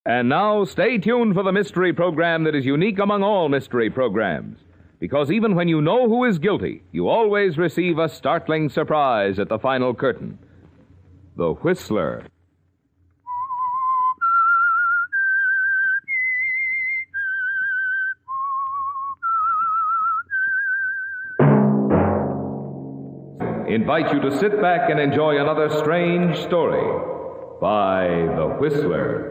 And now, stay tuned for the mystery program that is unique among all mystery programs. Because even when you know who is guilty, you always receive a startling surprise at the final curtain. The Whistler. Invite you to sit back and enjoy another strange story by The Whistler.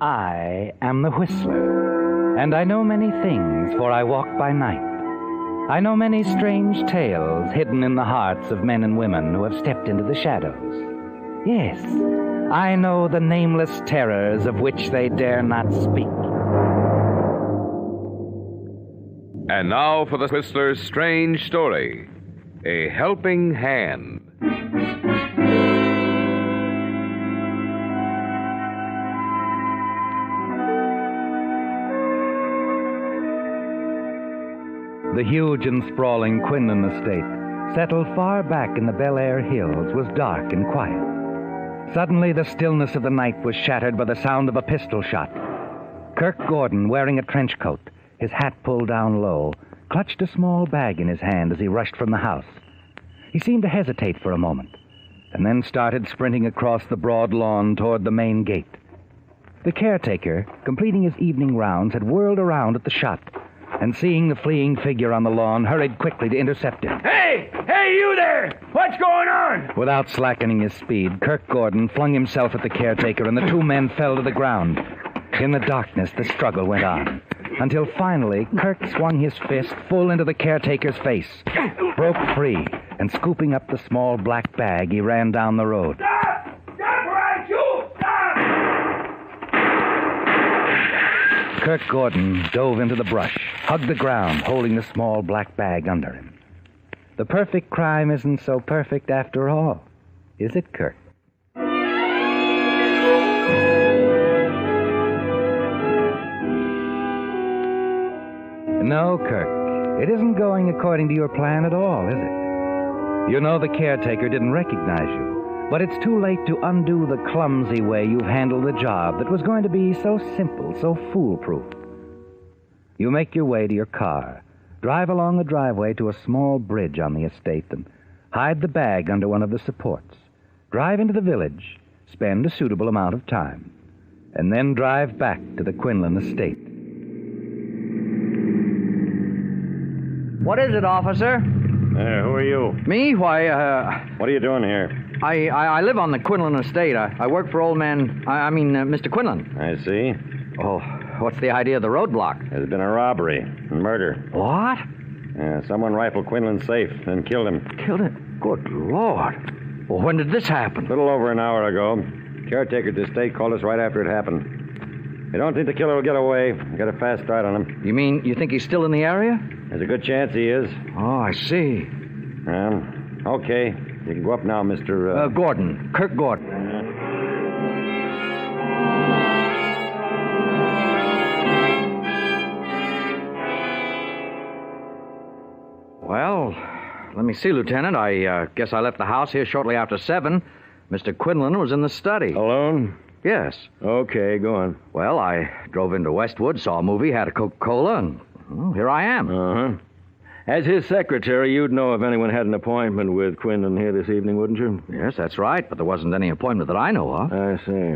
I am the Whistler, and I know many things, for I walk by night. I know many strange tales hidden in the hearts of men and women who have stepped into the shadows. Yes, I know the nameless terrors of which they dare not speak. And now for the Whistler's strange story, A Helping Hand. The huge and sprawling Quinlan estate, settled far back in the Bel Air hills, was dark and quiet. Suddenly, the stillness of the night was shattered by the sound of a pistol shot. Kirk Gordon, wearing a trench coat, his hat pulled down low, clutched a small bag in his hand as he rushed from the house. He seemed to hesitate for a moment, and then started sprinting across the broad lawn toward the main gate. The caretaker, completing his evening rounds, had whirled around at the shot, and seeing the fleeing figure on the lawn, hurried quickly to intercept him. Hey, you there! What's going on? Without slackening his speed, Kirk Gordon flung himself at the caretaker, and the two men fell to the ground. In the darkness, the struggle went on, until finally, Kirk swung his fist full into the caretaker's face, broke free, and scooping up the small black bag, he ran down the road. Stop! Stop or I shoot! Stop! Kirk Gordon dove into the brush, hugged the ground, holding the small black bag under him. The perfect crime isn't so perfect after all, is it, Kirk? No, Kirk, it isn't going according to your plan at all, is it? You know the caretaker didn't recognize you, but it's too late to undo the clumsy way you've handled the job that was going to be so simple, so foolproof. You make your way to your car, drive along the driveway to a small bridge on the estate, and hide the bag under one of the supports. Drive into the village, spend a suitable amount of time, and then drive back to the Quinlan estate. What is it, officer? Who are you? Me? Why, What are you doing here? I live on the Quinlan estate. I work for old man, Mr. Quinlan. I see. Oh, what's the idea of the roadblock? There's been a robbery and murder. What? Someone rifled Quinlan's safe and killed him. Killed him? Good Lord. Well, when did this happen? A little over an hour ago. Caretaker at the estate called us right after it happened. I don't think the killer will get away. I got a fast start on him. You mean you think he's still in the area? There's a good chance he is. Oh, I see. Okay. You can go up now, Mr. Gordon. Kirk Gordon. Well, let me see, Lieutenant. I guess I left the house here shortly after 7. Mr. Quinlan was in the study. Alone? Yes. Okay, go on. Well, I drove into Westwood, saw a movie, had a Coca-Cola, and here I am. Uh-huh. As his secretary, you'd know if anyone had an appointment with Quinlan here this evening, wouldn't you? Yes, that's right, but there wasn't any appointment that I know of. I see.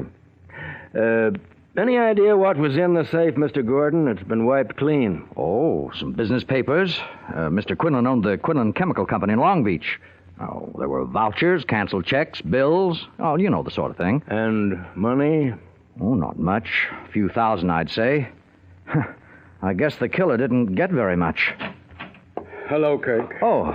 Any idea what was in the safe, Mr. Gordon? It's been wiped clean. Oh, some business papers. Mr. Quinlan owned the Quinlan Chemical Company in Long Beach. Oh, there were vouchers, canceled checks, bills. Oh, you know the sort of thing. And money? Oh, not much. A few thousand, I'd say. I guess the killer didn't get very much. Hello, Kirk. Oh,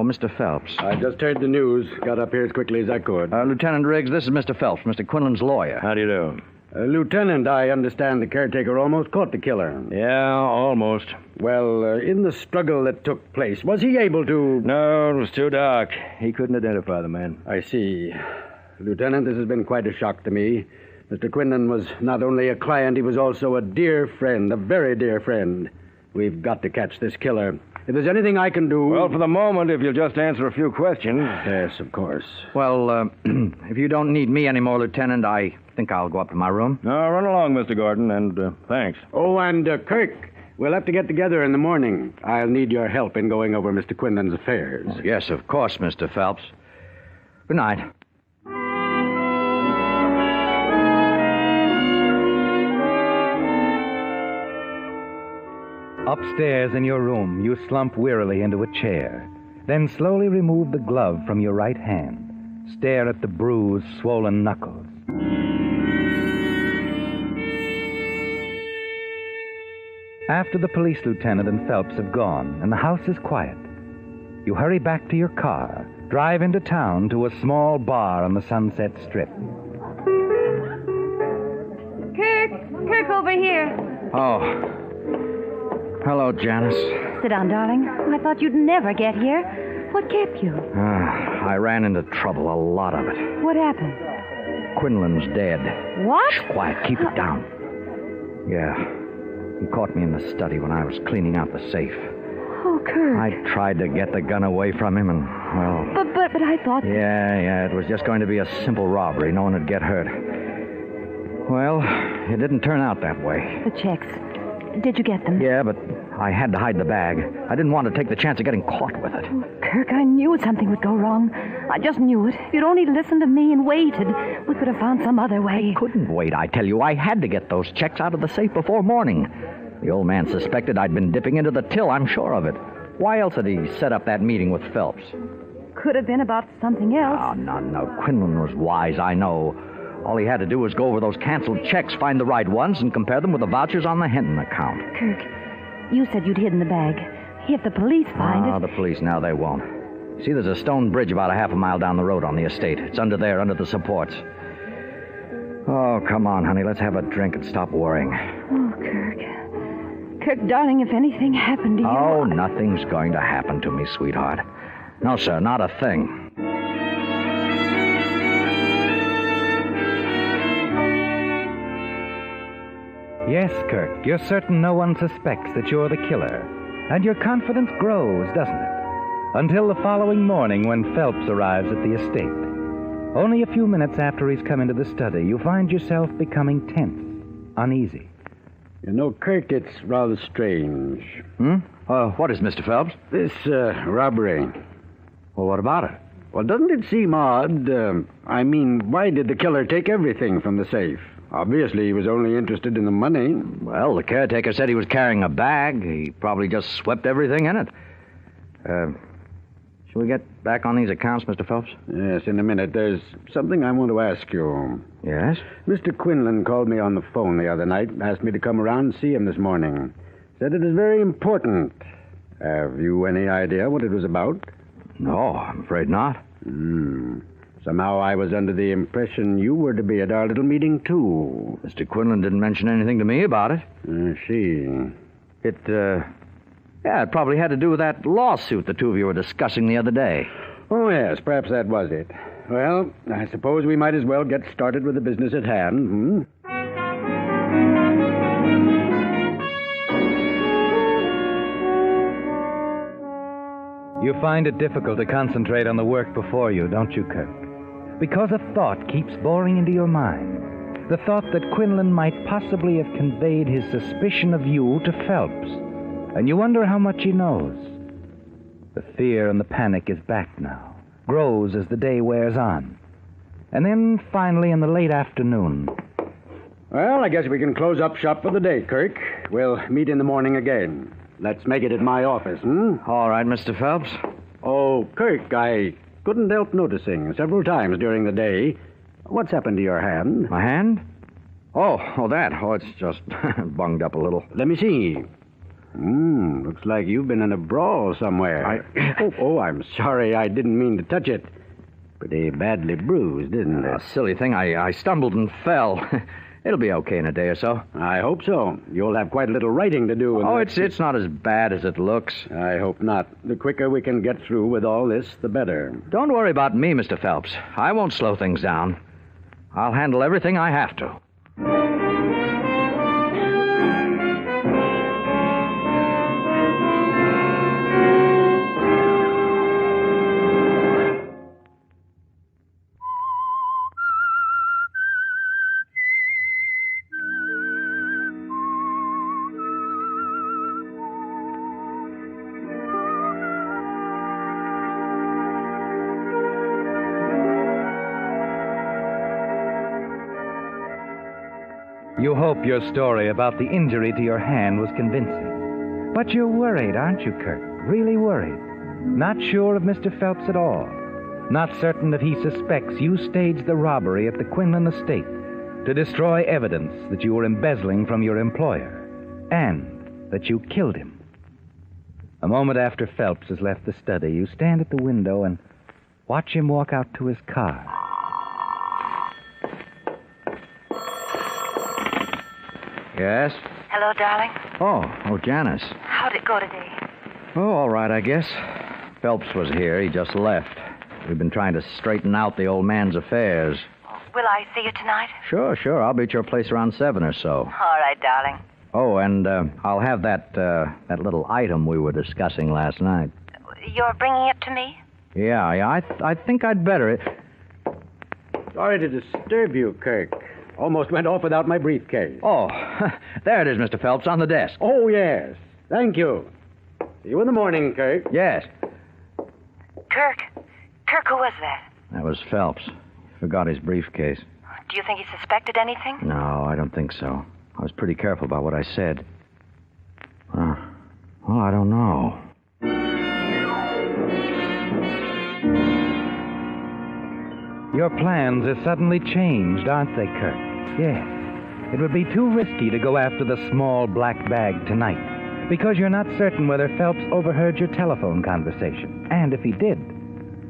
Mr. Phelps. I just heard the news. Got up here as quickly as I could. Lieutenant Riggs, this is Mr. Phelps, Mr. Quinlan's lawyer. How do you do? Lieutenant, I understand the caretaker almost caught the killer. Yeah, almost. Well, in the struggle that took place, was he able to... No, it was too dark. He couldn't identify the man. I see. Lieutenant, this has been quite a shock to me. Mr. Quinlan was not only a client, he was also a dear friend, a very dear friend. We've got to catch this killer. If there's anything I can do... Well, for the moment, if you'll just answer a few questions. Yes, of course. Well, if you don't need me anymore, Lieutenant, I think I'll go up to my room. No, run along, Mr. Gordon, and thanks. Oh, and Kirk, we'll have to get together in the morning. I'll need your help in going over Mr. Quinlan's affairs. Oh, yes, of course, Mr. Phelps. Good night. Upstairs in your room, you slump wearily into a chair. Then slowly remove the glove from your right hand. Stare at the bruised, swollen knuckles. After the police lieutenant and Phelps have gone and the house is quiet, you hurry back to your car, drive into town to a small bar on the Sunset Strip. Kirk, over here. Oh. Hello, Janice. Sit down, darling. I thought you'd never get here. What kept you? I ran into trouble, a lot of it. What happened? Quinlan's dead. What? Shh, quiet, keep it down. Yeah. He caught me in the study when I was cleaning out the safe. Oh, Kirk. I tried to get the gun away from him and, well... But I thought... Yeah, it was just going to be a simple robbery. No one would get hurt. Well, it didn't turn out that way. The checks. Did you get them? Yeah, but I had to hide the bag. I didn't want to take the chance of getting caught with it. Oh, Kirk, I knew something would go wrong. I just knew it. If you'd only listened to me and waited, we could have found some other way. I couldn't wait, I tell you. I had to get those checks out of the safe before morning. The old man suspected I'd been dipping into the till, I'm sure of it. Why else had he set up that meeting with Phelps? Could have been about something else. Oh, no. Quinlan was wise, I know. All he had to do was go over those canceled checks, find the right ones, and compare them with the vouchers on the Hinton account. Kirk, you said you'd hidden the bag. If the police find it... The police, now they won't. See, there's a stone bridge about a half a mile down the road on the estate. It's under there, under the supports. Oh, come on, honey. Let's have a drink and stop worrying. Oh, Kirk. Kirk, darling, if anything happened to you... Oh, nothing's going to happen to me, sweetheart. No, sir, not a thing. Yes, Kirk, you're certain no one suspects that you're the killer. And your confidence grows, doesn't it? Until the following morning when Phelps arrives at the estate. Only a few minutes after he's come into the study, you find yourself becoming tense, uneasy. You know, Kirk, it's rather strange. What is, Mr. Phelps? This robbery. Well, what about it? Well, doesn't it seem odd? Why did the killer take everything from the safe? Obviously, he was only interested in the money. Well, the caretaker said he was carrying a bag. He probably just swept everything in it. Shall we get back on these accounts, Mr. Phelps? Yes, in a minute. There's something I want to ask you. Yes? Mr. Quinlan called me on the phone the other night, asked me to come around and see him this morning. Said it was very important. Have you any idea what it was about? No, I'm afraid not. Somehow I was under the impression you were to be at our little meeting, too. Mr. Quinlan didn't mention anything to me about it. It probably had to do with that lawsuit the two of you were discussing the other day. Oh, yes, perhaps that was it. Well, I suppose we might as well get started with the business at hand, You find it difficult to concentrate on the work before you, don't you, Kirk? Because a thought keeps boring into your mind. The thought that Quinlan might possibly have conveyed his suspicion of you to Phelps. And you wonder how much he knows. The fear and the panic is back now, grows as the day wears on. And then, finally, in the late afternoon... Well, I guess we can close up shop for the day, Kirk. We'll meet in the morning again. Let's make it at my office, All right, Mr. Phelps. Oh, Kirk, I couldn't help noticing several times during the day. What's happened to your hand? My hand? Oh, that. Oh, it's just bunged up a little. Let me see. Looks like you've been in a brawl somewhere. I'm sorry. I didn't mean to touch it. Pretty badly bruised, isn't it? Silly thing. I stumbled and fell. It'll be okay in a day or so. I hope so. You'll have quite a little writing to do. It's not as bad as it looks. I hope not. The quicker we can get through with all this, the better. Don't worry about me, Mr. Phelps. I won't slow things down. I'll handle everything I have to. You hope your story about the injury to your hand was convincing. But you're worried, aren't you, Kirk? Really worried. Not sure of Mr. Phelps at all. Not certain that he suspects you staged the robbery at the Quinlan estate to destroy evidence that you were embezzling from your employer, and that you killed him. A moment after Phelps has left the study, you stand at the window and watch him walk out to his car. Yes? Hello, darling. Oh, Janice. How'd it go today? Oh, all right, I guess. Phelps was here. He just left. We've been trying to straighten out the old man's affairs. Will I see you tonight? Sure. I'll be at your place around 7 or so. All right, darling. Oh, and I'll have that little item we were discussing last night. You're bringing it to me? Yeah, I think I'd better. Sorry to disturb you, Kirk. Almost went off without my briefcase. Oh, there it is, Mr. Phelps, on the desk. Oh, yes. Thank you. See you in the morning, Kirk. Yes. Kirk, who was that? That was Phelps. He forgot his briefcase. Do you think he suspected anything? No, I don't think so. I was pretty careful about what I said. Well, I don't know. Your plans are suddenly changed, aren't they, Kirk? Yes. It would be too risky to go after the small black bag tonight, because you're not certain whether Phelps overheard your telephone conversation, and if he did,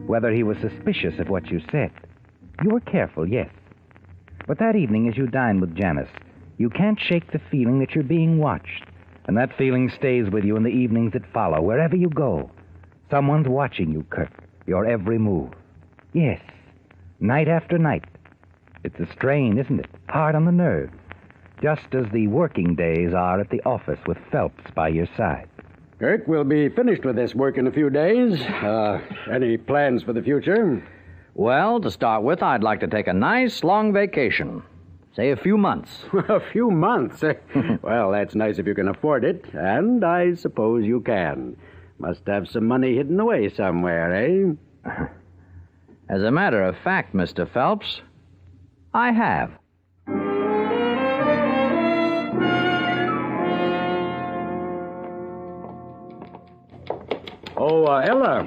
whether he was suspicious of what you said. You were careful, yes. But that evening, as you dine with Janice, you can't shake the feeling that you're being watched, and that feeling stays with you in the evenings that follow, wherever you go. Someone's watching you, Kirk, your every move. Yes. Night after night. It's a strain, isn't it? Hard on the nerves. Just as the working days are at the office with Phelps by your side. Kirk, we'll be finished with this work in a few days. Any plans for the future? Well, to start with, I'd like to take a nice long vacation. Say a few months. A few months? Well, that's nice if you can afford it, and I suppose you can. Must have some money hidden away somewhere, eh? As a matter of fact, Mr. Phelps, I have. Oh, Ella.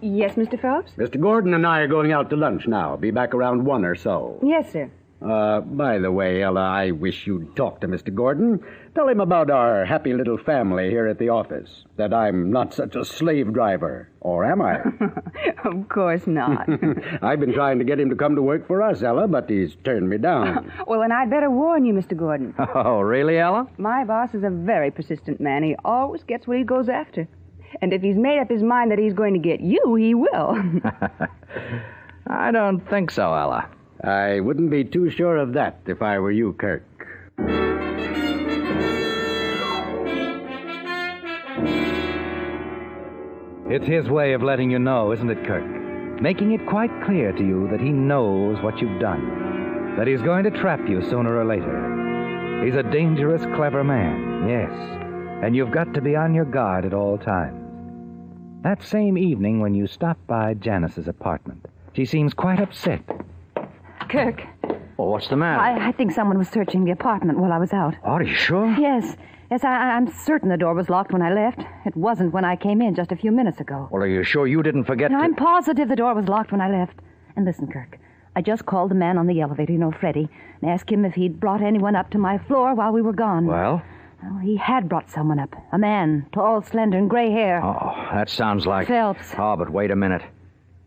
Yes, Mr. Phelps? Mr. Gordon and I are going out to lunch now. Be back around 1 or so. Yes, sir. By the way, Ella, I wish you'd talk to Mr. Gordon. Tell him about our happy little family here at the office. That I'm not such a slave driver. Or am I? Of course not. I've been trying to get him to come to work for us, Ella, but he's turned me down. Well, then I'd better warn you, Mr. Gordon. Oh, really, Ella? My boss is a very persistent man. He always gets what he goes after. And if he's made up his mind that he's going to get you, he will. I don't think so, Ella. I wouldn't be too sure of that if I were you, Kirk. It's his way of letting you know, isn't it, Kirk? Making it quite clear to you that he knows what you've done. That he's going to trap you sooner or later. He's a dangerous, clever man, yes. And you've got to be on your guard at all times. That same evening when you stop by Janice's apartment, she seems quite upset. Kirk, Well, what's the matter? I think someone was searching the apartment while I was out. Are you sure? Yes, I'm certain the door was locked when I left. It wasn't when I came in just a few minutes ago. Well, are you sure you didn't forget to... I'm positive the door was locked when I left. And listen, Kirk, I just called the man on the elevator, Freddie, and asked him if he'd brought anyone up to my floor while we were gone. Well? Oh, he had brought someone up. A man, tall, slender, and gray hair. Oh, that sounds like... Phelps. Oh, but wait a minute.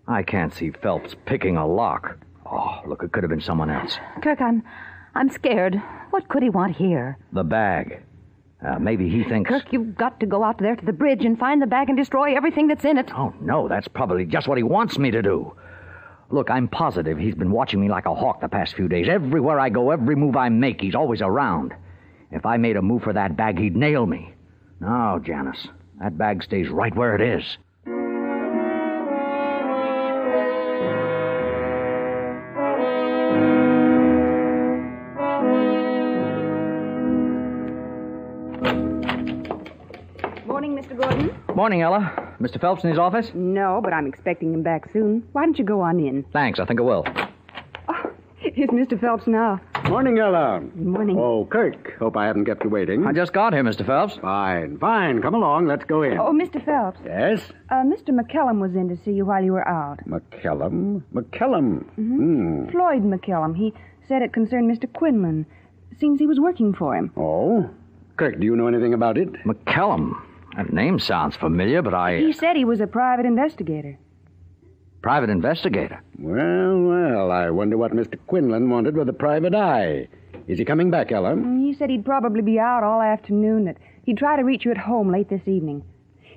I can't see Phelps picking a lock. Oh, look, it could have been someone else. Kirk, I'm scared. What could he want here? The bag. Maybe he thinks... Kirk, you've got to go out there to the bridge and find the bag and destroy everything that's in it. Oh, no, that's probably just what he wants me to do. Look, I'm positive he's been watching me like a hawk the past few days. Everywhere I go, every move I make, he's always around. If I made a move for that bag, he'd nail me. No, Janice, that bag stays right where it is. Morning, Mr. Gordon. Morning, Ella. Mr. Phelps in his office? No, but I'm expecting him back soon. Why don't you go on in? Thanks, I think I will. Oh, here's Mr. Phelps now. Morning, Ella. Morning. Oh, Kirk. Hope I haven't kept you waiting. I just got here, Mr. Phelps. Fine. Come along. Let's go in. Oh, Mr. Phelps. Yes? Mr. McKellum was in to see you while you were out. McKellum? Floyd McKellum. He said it concerned Mr. Quinlan. Seems he was working for him. Oh? Kirk, do you know anything about it? McKellum. That name sounds familiar, but He said he was a private investigator. Private investigator? Well, I wonder what Mr. Quinlan wanted with a private eye. Is he coming back, Ella? He said he'd probably be out all afternoon, that he'd try to reach you at home late this evening.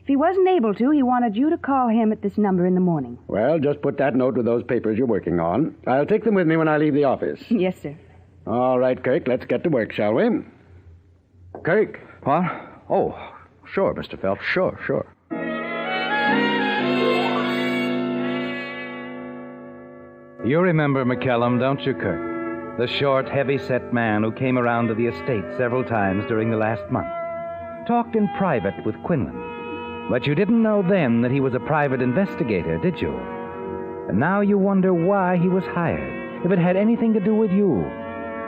If he wasn't able to, he wanted you to call him at this number in the morning. Well, just put that note with those papers you're working on. I'll take them with me when I leave the office. Yes, sir. All right, Kirk, let's get to work, shall we? Kirk. What? Oh, sure, Mr. Phelps. Sure. You remember McKellum, don't you, Kirk? The short, heavy-set man who came around to the estate several times during the last month. Talked in private with Quinlan. But you didn't know then that he was a private investigator, did you? And now you wonder why he was hired, if it had anything to do with you,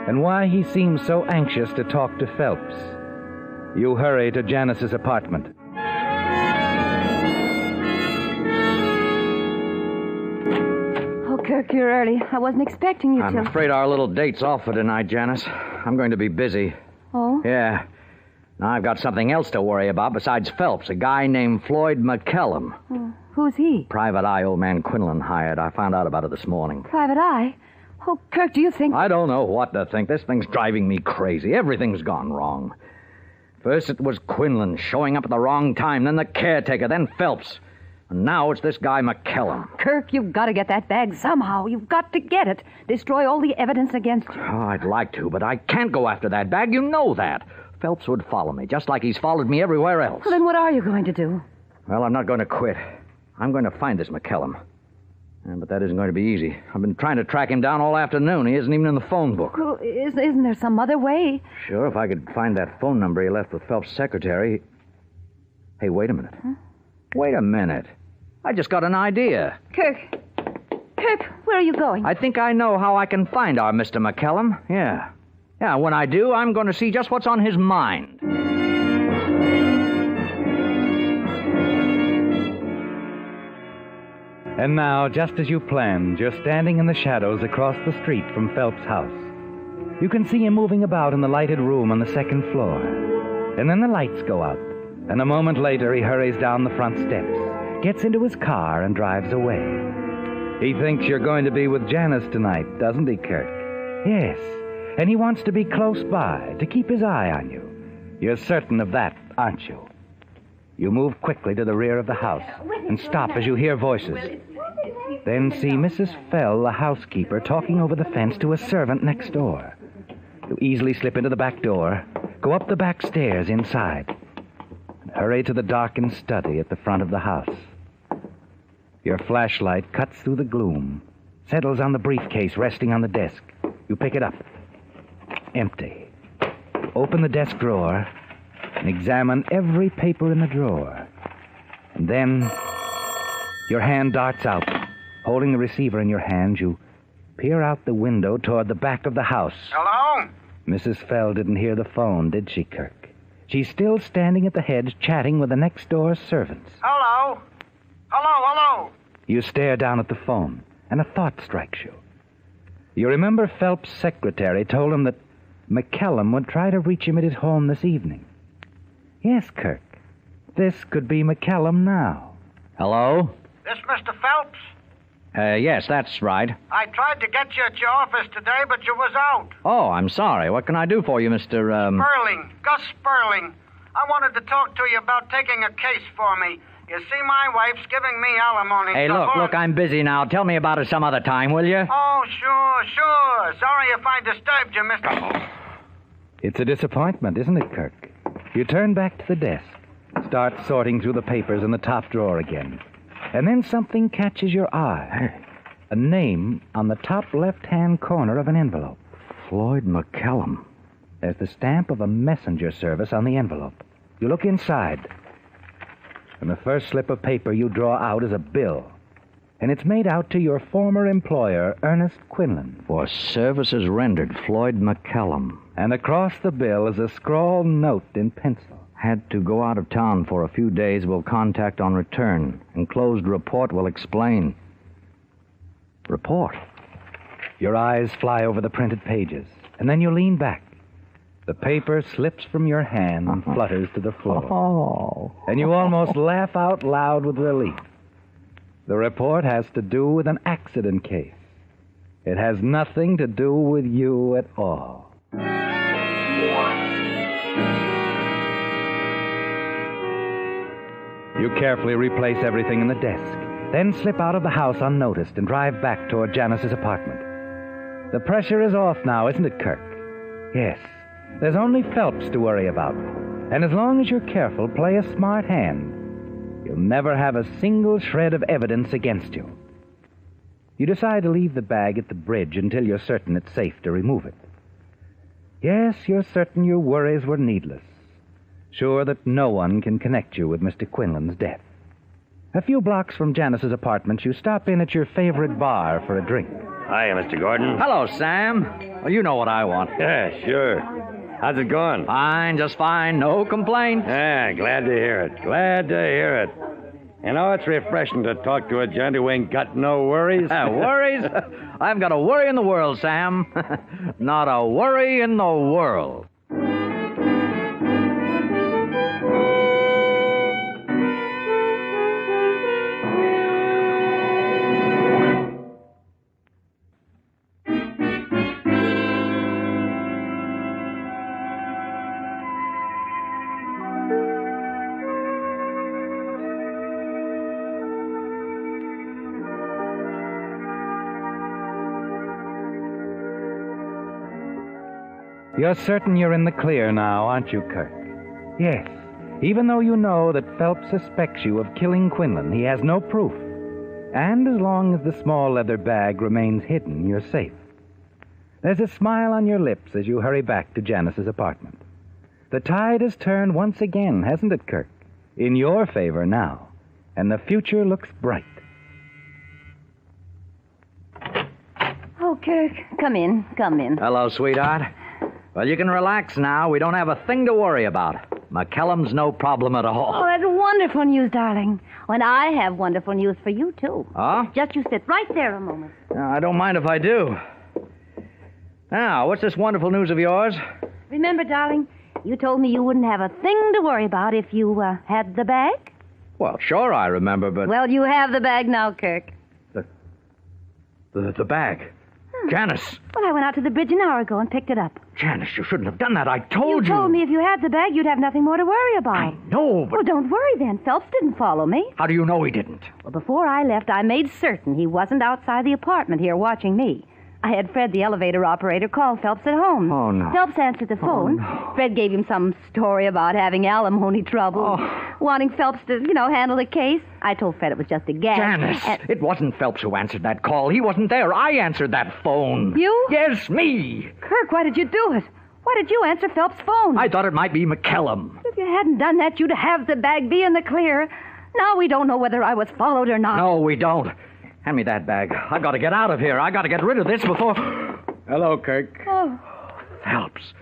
and why he seemed so anxious to talk to Phelps. You hurry to Janice's apartment. Oh, Kirk, you're early. I wasn't expecting you I'm till... afraid our little date's off for tonight, Janice. I'm going to be busy. Oh? Yeah. Now I've got something else to worry about besides Phelps, a guy named Floyd McKellum. Oh, who's he? Private eye old man Quinlan hired. I found out about it this morning. Private eye? Oh, Kirk, do you think... I don't know what to think. This thing's driving me crazy. Everything's gone wrong. First it was Quinlan showing up at the wrong time, then the caretaker, then Phelps. And now it's this guy McKellum. Kirk, you've got to get that bag somehow. You've got to get it. Destroy all the evidence against you. Oh, I'd like to, but I can't go after that bag. You know that. Phelps would follow me, just like he's followed me everywhere else. Well, then what are you going to do? Well, I'm not going to quit. I'm going to find this McKellum. But that isn't going to be easy. I've been trying to track him down all afternoon. He isn't even in the phone book. Well, isn't there some other way? Sure, if I could find that phone number he left with Phelps' secretary. Hey, wait a minute. Huh? Wait a minute. I just got an idea. Kirk, where are you going? I think I know how I can find our Mr. McKellum. Yeah, when I do, I'm going to see just what's on his mind. And now, just as you planned, you're standing in the shadows across the street from Phelps' house. You can see him moving about in the lighted room on the second floor. And then the lights go out, and a moment later he hurries down the front steps, gets into his car, and drives away. He thinks you're going to be with Janice tonight, doesn't he, Kirk? Yes, and he wants to be close by, to keep his eye on you. You're certain of that, aren't you? You move quickly to the rear of the house and stop as you hear voices. Then see Mrs. Fell, the housekeeper, talking over the fence to a servant next door. You easily slip into the back door, go up the back stairs inside, and hurry to the darkened study at the front of the house. Your flashlight cuts through the gloom, settles on the briefcase resting on the desk. You pick it up. Empty. Open the desk drawer and examine every paper in the drawer. And then your hand darts out. Holding the receiver in your hand, you peer out the window toward the back of the house. Hello? Mrs. Fell didn't hear the phone, did she, Kirk? She's still standing at the hedge chatting with the next door servants. Hello? Hello? You stare down at the phone, and a thought strikes you. You remember Phelps' secretary told him that McKellum would try to reach him at his home this evening. Yes, Kirk. This could be McKellum now. Hello? This Mr. Phelps? Yes, that's right. I tried to get you at your office today, but you was out. Oh, I'm sorry. What can I do for you, Mr. Sperling. Gus Sperling. I wanted to talk to you about taking a case for me. You see, my wife's giving me alimony. Hey, look, I'm busy now. Tell me about it some other time, will you? Oh, sure. Sorry if I disturbed you, Mr. It's a disappointment, isn't it, Kirk? You turn back to the desk, start sorting through the papers in the top drawer again. And then something catches your eye. A name on the top left-hand corner of an envelope. Floyd McCallum. There's the stamp of a messenger service on the envelope. You look inside. And the first slip of paper you draw out is a bill. And it's made out to your former employer, Ernest Quinlan. For services rendered, Floyd McCallum. And across the bill is a scrawled note in pencil. Had to go out of town for a few days. Will contact on return. Enclosed report will explain. Report? Your eyes fly over the printed pages. And then you lean back. The paper slips from your hand and flutters to the floor. Oh. And you almost laugh out loud with relief. The report has to do with an accident case. It has nothing to do with you at all. You carefully replace everything in the desk, then slip out of the house unnoticed and drive back toward Janice's apartment. The pressure is off now, isn't it, Kirk? Yes. There's only Phelps to worry about. And as long as you're careful, play a smart hand, you'll never have a single shred of evidence against you. You decide to leave the bag at the bridge until you're certain it's safe to remove it. Yes, you're certain your worries were needless. Sure that no one can connect you with Mr. Quinlan's death. A few blocks from Janice's apartment, you stop in at your favorite bar for a drink. Hiya, Mr. Gordon. Hello, Sam. Well, you know what I want. Yeah, sure. How's it going? Fine, just fine. No complaints. Yeah, glad to hear it. You know, it's refreshing to talk to a gent who ain't got no worries. Worries? I haven't got a worry in the world, Sam. Not a worry in the world. You're certain you're in the clear now, aren't you, Kirk? Yes. Even though you know that Phelps suspects you of killing Quinlan, he has no proof. And as long as the small leather bag remains hidden, you're safe. There's a smile on your lips as you hurry back to Janice's apartment. The tide has turned once again, hasn't it, Kirk? In your favor now. And the future looks bright. Oh, Kirk, come in. Hello, sweetheart. Well, you can relax now. We don't have a thing to worry about. McCallum's no problem at all. Oh, that's wonderful news, darling. And I have wonderful news for you, too. Huh? Just you sit right there a moment. I don't mind if I do. Now, what's this wonderful news of yours? Remember, darling, you told me you wouldn't have a thing to worry about if you had the bag? Well, sure I remember, but... Well, you have the bag now, Kirk. The bag. Janice. Well, I went out to the bridge an hour ago and picked it up. Janice, you shouldn't have done that. I told you. You told me if you had the bag, you'd have nothing more to worry about. I know, but... Well, don't worry then. Phelps didn't follow me. How do you know he didn't? Well, before I left, I made certain he wasn't outside the apartment here watching me. I had Fred, the elevator operator, call Phelps at home. Oh, no. Phelps answered the phone. No. Fred gave him some story about having alimony trouble, wanting Phelps to, handle the case. I told Fred it was just a gag. Janice, it wasn't Phelps who answered that call. He wasn't there. I answered that phone. You? Yes, me. Kirk, why did you do it? Why did you answer Phelps' phone? I thought it might be McCallum. If you hadn't done that, you'd have the bag, be in the clear. Now we don't know whether I was followed or not. No, we don't. Hand me that bag. I got to get out of here. I got to get rid of this before... Hello, Kirk. Oh. Phelps.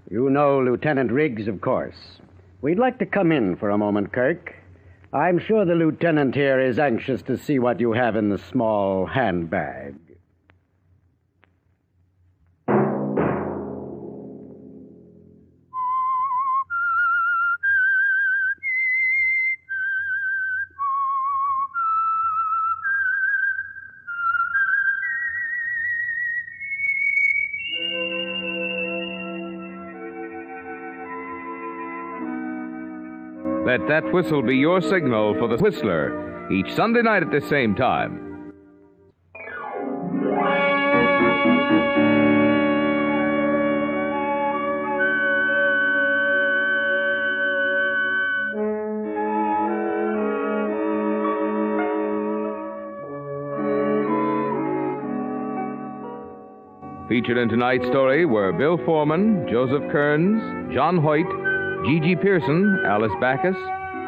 You know Lieutenant Riggs, of course. We'd like to come in for a moment, Kirk. I'm sure the lieutenant here is anxious to see what you have in the small handbag. Let that whistle be your signal for the Whistler, each Sunday night at the same time. Featured in tonight's story were Bill Foreman, Joseph Kearns, John Hoyt, Gigi Pearson, Alice Backus,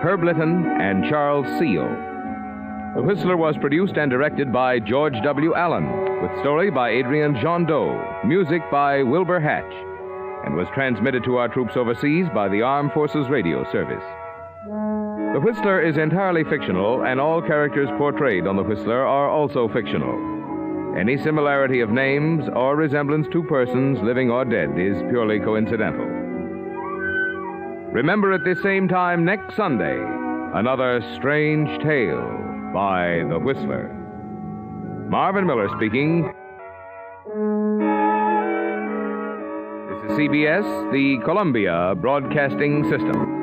Herb Litton, and Charles Seal. The Whistler was produced and directed by George W. Allen, with story by Adrian Jondeau, music by Wilbur Hatch, and was transmitted to our troops overseas by the Armed Forces Radio Service. The Whistler is entirely fictional, and all characters portrayed on The Whistler are also fictional. Any similarity of names or resemblance to persons, living or dead, is purely coincidental. Remember at this same time next Sunday, another strange tale by The Whistler. Marvin Miller speaking. This is CBS, the Columbia Broadcasting System.